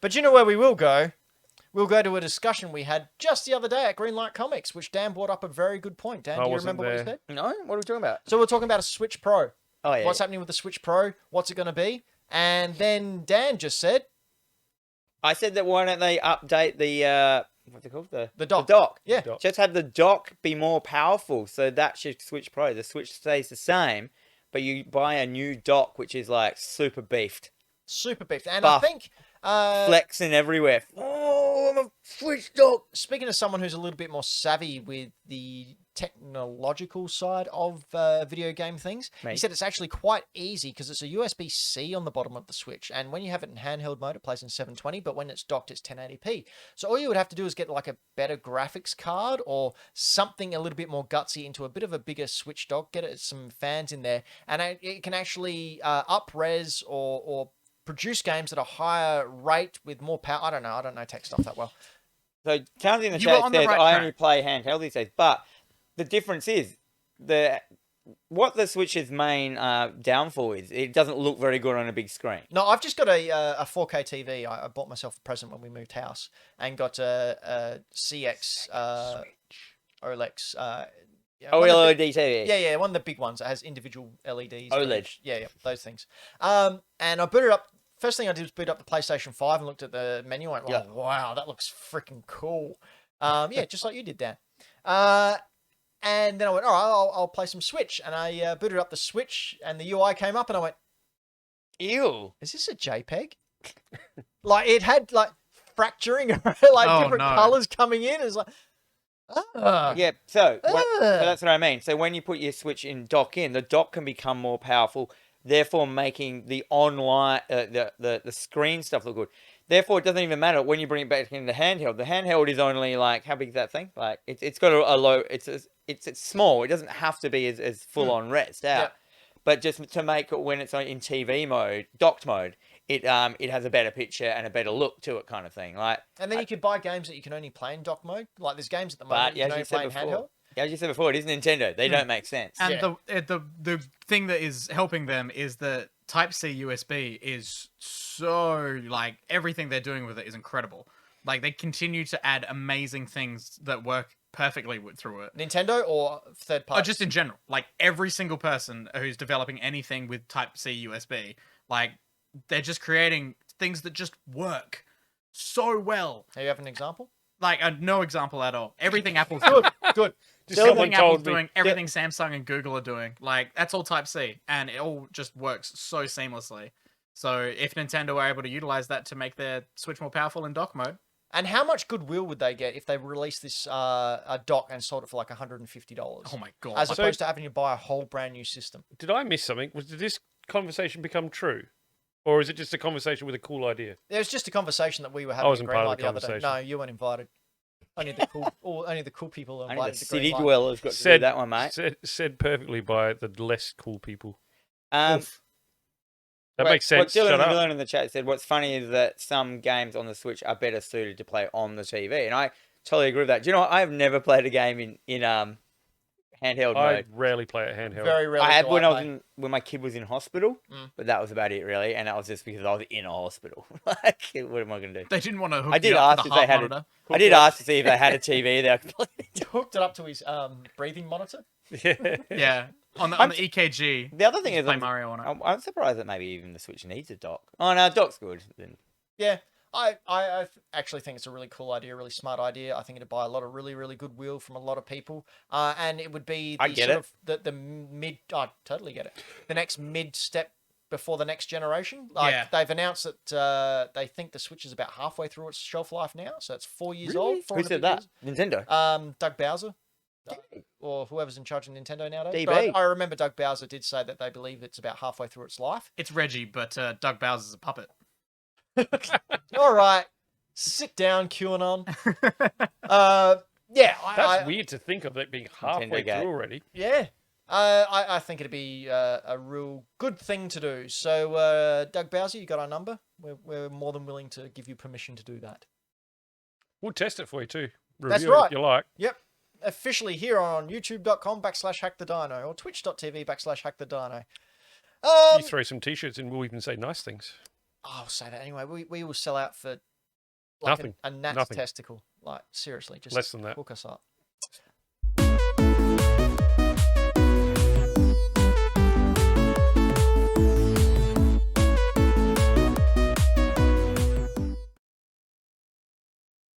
But you know where we will go? We'll go to a discussion we had just the other day at Greenlight Comics, which Dan brought up a very good point. Dan, I do you wasn't remember what he there. said? No? What are we talking about? So we're talking about a Switch Pro. Oh, yeah. What's happening with the Switch Pro? What's it going to be? And then Dan just said... I said that why don't they update the, what's it called? The dock. The dock. Yeah. Dock. Just have the dock be more powerful. So that should Switch Pro. The Switch stays the same, but you buy a new dock, which is like super beefed. Super beefed. And Buff. I think... Flexing everywhere. Oh, I'm a Switch dock. Speaking of someone who's a little bit more savvy with the technological side of video game things, he Mate. said it's actually quite easy because it's a USB-C on the bottom of the Switch, and when you have it in handheld mode, it plays in 720, but when it's docked, it's 1080p. So all you would have to do is get like a better graphics card or something a little bit more gutsy into a bit of a bigger Switch dock, get it some fans in there, and it can actually up-res or produce games at a higher rate with more power. I don't know tech stuff that well. So Townsy in the You were chat on the says, right I track. only play handheld these days. But the difference is, what the Switch's main downfall is, it doesn't look very good on a big screen. No, I've just got a 4K TV. I bought myself a present when we moved house and got a CX OLEX. Yeah, one of the OLED big- TV. Yeah, one of the big ones. It has individual LEDs. OLED. Yeah, those things. And I booted up. First thing I did was boot up the PlayStation 5 and looked at the menu and went, Yeah. oh, wow, that looks freaking cool. Yeah, just like you did, Dan. And then I went, all right, I'll play some Switch. And I booted up the Switch and the UI came up and I went, Ew. is this a JPEG? Like it had like fracturing, like Oh, different no. colors coming in. It's like, Yeah, so Ugh. that's what I mean. So when you put your Switch in dock in, the dock can become more powerful, therefore making the online, the screen stuff look good. Therefore, it doesn't even matter when you bring it back into handheld. The handheld is only like, how big is that thing? Like it's got a low, it's small. It doesn't have to be as full on rest out. Yeah. But just to make it when it's in TV mode, docked mode, it has a better picture and a better look to it, kind of thing. Like, and then you could buy games that you can only play in dock mode. Like there's games at the but moment you as can you only said play in before, handheld. as you said before, it is Nintendo. They don't make sense. And Yeah. the thing that is helping them is that Type-C USB is so, like, everything they're doing with it is incredible. Like, they continue to add amazing things that work perfectly through it. Nintendo or third Oh, party? just in general. Like, every single person who's developing anything with Type-C USB, like, they're just creating things that just work so well. Do you have an example? Like, no example at all. Everything Apple's doing. Good. Someone Everything Apple's told me. doing, everything Samsung and Google are doing, like, that's all Type-C, and it all just works so seamlessly. So if Nintendo were able to utilize that to make their Switch more powerful in dock mode, And how much goodwill would they get if they released this a dock and sold it for like $150? oh my god. As like, opposed to having to buy a whole brand new system. Did I miss something? Did this conversation become true? Or is it just a conversation with a cool idea? It was just a conversation that we were having at wasn't part of Greenlight the the other day. conversation. No, you weren't invited. Only the cool people are Only invited the to city Greenlight. dwellers got to do Said that one, mate. Said perfectly by the less cool people. oof. That Wait, makes sense. What Dylan Shut up. Dylan in the chat said, what's funny is that some games on the Switch are better suited to play on the TV. And I totally agree with that. Do you know what? I have never played a game in handheld I mode. rarely play it handheld. Very rarely. I had do when I was play. when my kid was in hospital, but that was about it really, and that was just because I was in a hospital. Like, what am I gonna do? They didn't want to hook I did you up ask to if the they heart had monitor. I did ask to see if they had a TV there. I could play it. Hooked it up to his breathing monitor. Yeah. Yeah. On the EKG. The other thing just is, play Mario on it. I'm surprised that maybe even the Switch needs a dock. Oh no, dock's good. Then Yeah, I actually think it's a really cool idea, really smart idea. I think it'd buy a lot of really, really goodwill from a lot of people. And it would be I the get sort it. of the mid. I totally get it. The next mid step before the next generation. Like Yeah. they've announced that they think the Switch is about halfway through its shelf life now, so it's 4 years old. Who said that? Nintendo. Doug Bowser. Or whoever's in charge of Nintendo nowadays. DB. But I remember Doug Bowser did say that they believe it's about halfway through its life. It's Reggie, but Doug Bowser's a puppet. All right, sit down, QAnon. Yeah, That's weird to think of it being halfway Gate. through already. Yeah. I think it'd be a real good thing to do. So, Doug Bowser, you got our number. We're more than willing to give you permission to do that. We'll test it for you too. Review That's it right. if you like. Yep. Officially here on youtube.com/hackthedino or twitch.tv/hackthedino. You throw some t-shirts and we'll even say nice things. I'll say that anyway. We will sell out for like Nothing. a gnat's Nothing. testicle. Like seriously, just Less than that. hook us up.